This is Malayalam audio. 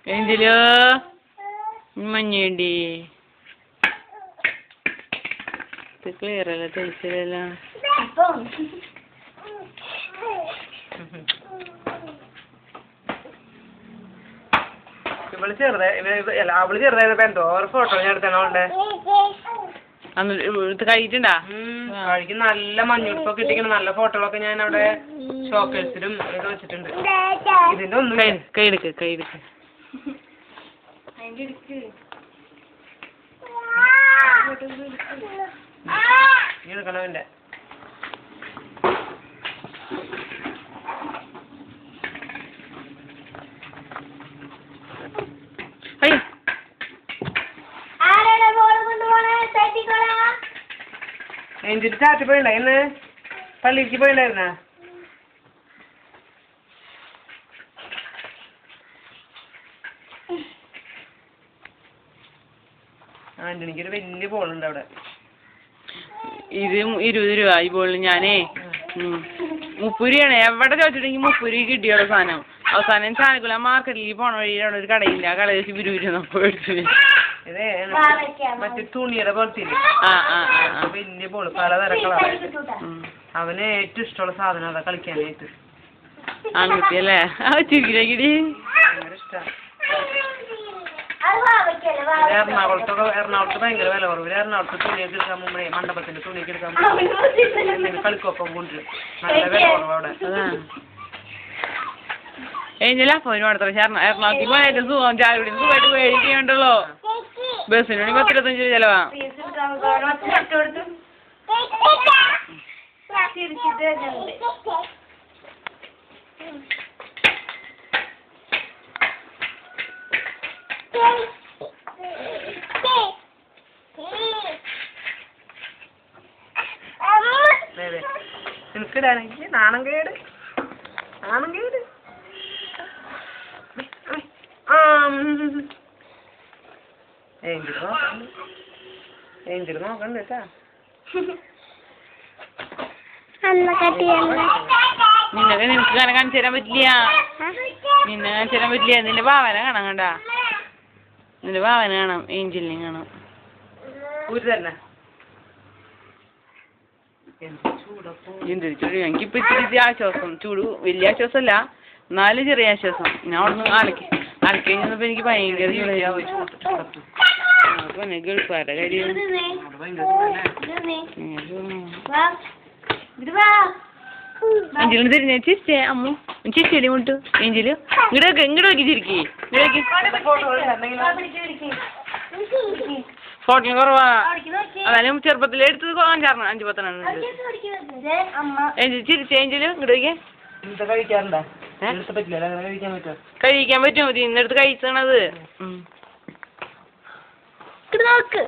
Angelo, manyedi. Te clear la tercera. അവള് ചെറുതായത് എന്തോ ഒരു ഫോട്ടോ ഞാൻ എടുത്തണോണ്ട് കഴിച്ചിട്ടുണ്ടാ കഴിക്ക് നല്ല മഞ്ഞുടുപ്പൊക്കെ ഇട്ടിരിക്കണ നല്ല ഫോട്ടോകളൊക്കെ ഞാൻ അവിടെ ഷോക്കേഴ്സിലും ഒക്കെ വെച്ചിട്ടുണ്ട്. ഇതിന്റെ ഒന്നും കൈയെടുക്ക് എടുക്കണവന്റെ എന്തിട്ട് ചാറ്റി പോയിണ്ട ഇന്ന് പള്ളിക്ക് പോയിണ്ടായിരുന്ന ആന്റണിക്ക് ഒരു വലിയ ബോളുണ്ട് അവിടെ. ഇത് 20 രൂപ ഈ ബോളിന്. ഞാനേ 30 രൂപയാണ് എവിടെ ചോദിച്ചിട്ടെങ്കിൽ 30 രൂപ കിട്ടിയുള്ള സാധനം. അവസാനം ചാനക്കുള്ള മാർക്കറ്റിലേക്ക് പോണ വഴിയാണ് ഒരു കടയില്ല. കട വെച്ച് 20 രൂപ നമുക്ക് മേടിച്ചു. ഇതേ മറ്റേ തുണിയുടെ പോലത്തെ വലിയ ബോള് പലതരം കളറായിട്ട്. അവന് ഏറ്റവും ഇഷ്ടമുള്ള സാധനം അതാ കളിക്കാനായിട്ട്. ആൺകുട്ടിയല്ലേ ചിരിക്കിടി ഭയങ്കര ഇഷ്ടമാണ്. എറണാകുളത്ത് ഭയങ്കര വില കുറവില്ല. എറണാകുളത്ത് തുണിയൊക്കെ എടുക്കാൻ മുമ്പേ മണ്ഡപത്തിന്റെ തുണിയൊക്കെ എടുക്കാൻ മുമ്പേ കളിക്കൊപ്പം കൊണ്ടുവരും. നല്ല വില കുറവ് അവിടെ. ഏഞ്ചല ഫോന് മാത്രം എറണാകുളത്തിൽ പോയിട്ട് സുഖം ചായ സുഖമായിട്ട് മേടിക്കണ്ടല്ലോ. ബസ്സിന് 25 രൂപ ചെലവാ. എനിക്കിടാണെങ്കിൽ നാണം കേട് ഏഞ്ചിൽ നോക്കണ്ട കേട്ടാ. നിനക്ക് കാണിച്ചു തരാൻ പറ്റില്ല. നിന്റെ ഭാവന കാണാം. കണ്ടാ നിന്റെ ഭാവന കാണാം. ഏഞ്ചലിനെ കാണാം. ഊര് തന്നെ എന്തൊരു ചൂട്. എനിക്കിപ്പോ ഇത്തിരി ആശ്വാസം. ചൂട് വലിയ ആശ്വാസമല്ല, എന്നാലും ചെറിയ ആശ്വാസം. ഞാൻ അവിടെ നിന്ന് അലക്കി കഴിഞ്ഞപ്പോ എനിക്ക് ഭയങ്കര പിന്നെ ഗൾഫാരുടെ കാര്യം. ഏഞ്ചലിന് തിരിഞ്ഞ ചിരിച്ചേ അമ്മു ചിരിച്ചേടി മുട്ടു. ഏഞ്ചല് ഇങ്ങോട്ട് നോക്കി ചിരിക്കി. ഫോട്ടോ കുറവാ. അതായാലും ചെറുപ്പത്തിൽ എടുത്തത് 5-10 ഏഞ്ചൽ ചിരിച്ച. ഏഞ്ചല് ഇങ്ങോട്ട് നോക്കിയേ. കഴിക്കാറുണ്ടോ? കഴിക്കാൻ പറ്റുമോ? ഇന്നെടുത്ത് കഴിച്ചണത്. നോക്ക്